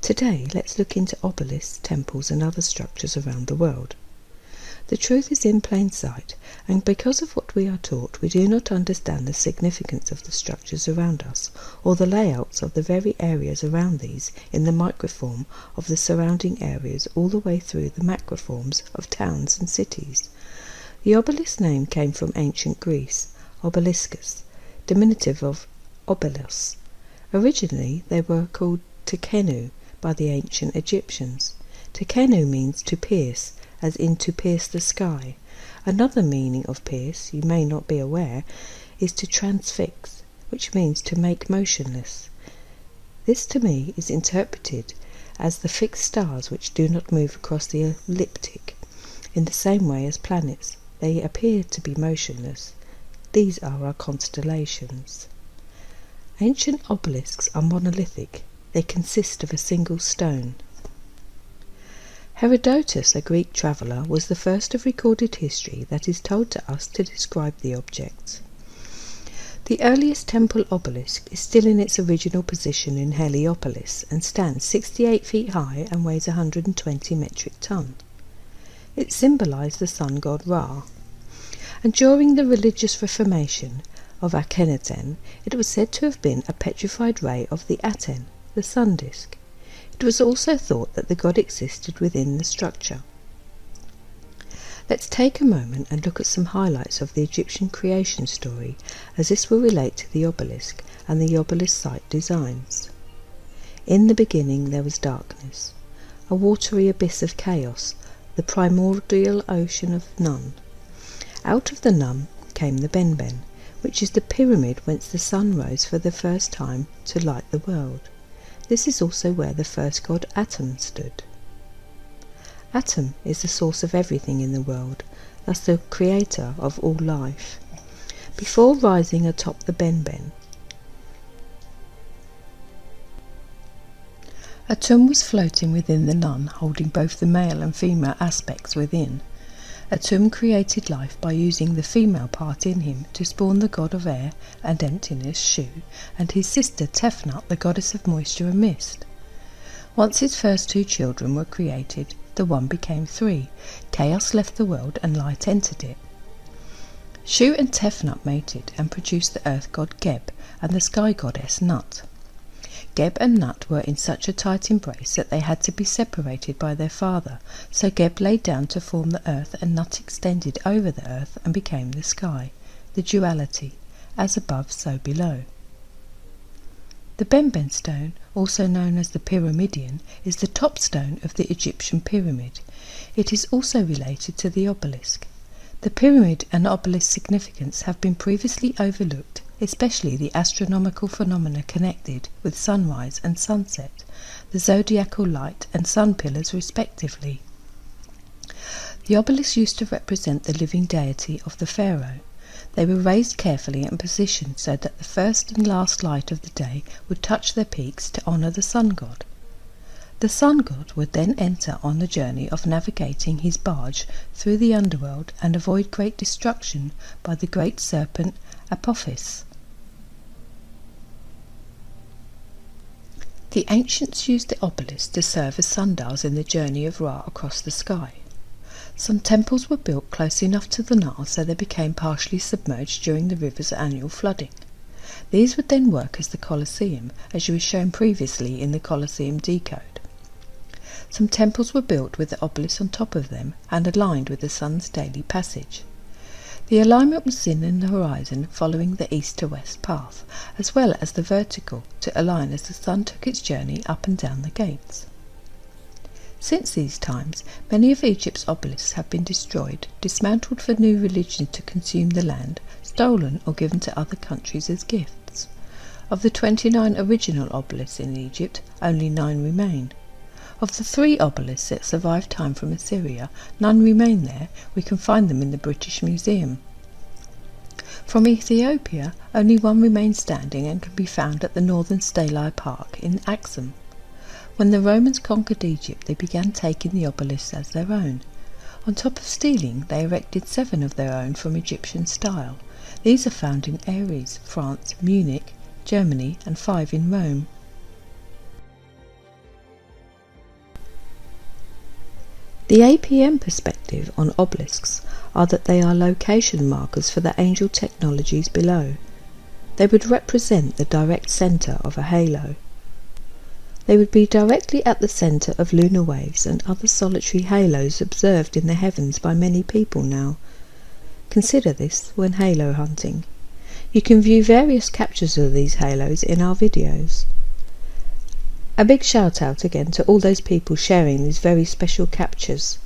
Today, let's look into obelisks, temples and other structures around the world. The truth is in plain sight, and because of what we are taught, we do not understand the significance of the structures around us, or the layouts of the very areas around these in the microform of the surrounding areas all the way through the macroforms of towns and cities. The obelisk name came from ancient Greece, Obelisks, diminutive of Obelos. Originally, they were called Tekenu by the ancient Egyptians. Tekenu means to pierce, as in to pierce the sky. Another meaning of pierce, you may not be aware, is to transfix, which means to make motionless. This to me is interpreted as the fixed stars which do not move across the ecliptic. In the same way as planets, they appear to be motionless. These are our constellations. Ancient obelisks are monolithic. They consist of a single stone. Herodotus, a Greek traveller, was the first of recorded history that is told to us to describe the objects. The earliest temple obelisk is still in its original position in Heliopolis and stands 68 feet high and weighs 120 metric tons. It symbolised the sun god Ra, and during the religious reformation of Akhenaten, it was said to have been a petrified ray of the Aten, the sun disk. It was also thought that the god existed within the structure. Let's take a moment and look at some highlights of the Egyptian creation story, as this will relate to the obelisk and the obelisk site designs. In the beginning there was darkness, a watery abyss of chaos, the primordial ocean of Nun. Out of the Nun came the Benben, which is the pyramid whence the sun rose for the first time to light the world. This is also where the first god Atum stood. Atum is the source of everything in the world, thus the creator of all life. Before rising atop the Benben, Atum was floating within the Nun, holding both the male and female aspects within. Atum created life by using the female part in him to spawn the god of air and emptiness, Shu, and his sister Tefnut, the goddess of moisture and mist. Once his first two children were created, the one became three. Chaos left the world and light entered it. Shu and Tefnut mated and produced the earth god Geb and the sky goddess Nut. Geb and Nut were in such a tight embrace that they had to be separated by their father, so Geb lay down to form the earth and Nut extended over the earth and became the sky, the duality, as above so below. The Benben stone, also known as the Pyramidion, is the top stone of the Egyptian pyramid. It is also related to the obelisk. The pyramid and obelisk significance have been previously overlooked, especially the astronomical phenomena connected with sunrise and sunset, the zodiacal light and sun pillars respectively. The obelisks used to represent the living deity of the pharaoh. They were raised carefully and positioned so that the first and last light of the day would touch their peaks to honour the sun god. The sun god would then enter on the journey of navigating his barge through the underworld and avoid great destruction by the great serpent Apophis. The ancients used the obelisks to serve as sundials in the journey of Ra across the sky. Some temples were built close enough to the Nile so they became partially submerged during the river's annual flooding. These would then work as the Colosseum, as was shown previously in the Colosseum Decoded. Some temples were built with the obelisk on top of them and aligned with the sun's daily passage. The alignment was seen in the horizon following the east to west path, as well as the vertical to align as the sun took its journey up and down the gates. Since these times, many of Egypt's obelisks have been destroyed, dismantled for new religions to consume the land, stolen or given to other countries as gifts. Of the 29 original obelisks in Egypt, only 9 remain. Of the 3 obelisks that survived time from Assyria, none remain there. We can find them in the British Museum. From Ethiopia, only one remains standing and can be found at the Northern Stelae Park in Axum. When the Romans conquered Egypt, they began taking the obelisks as their own. On top of stealing, they erected 7 of their own from Egyptian style. These are found in Aries, France, Munich, Germany, and 5 in Rome. The APM perspective on obelisks are that they are location markers for the angel technologies below. They would represent the direct centre of a halo. They would be directly at the centre of lunar waves and other solitary halos observed in the heavens by many people now. Consider this when halo hunting. You can view various captures of these halos in our videos. A big shout out again to all those people sharing these very special captures.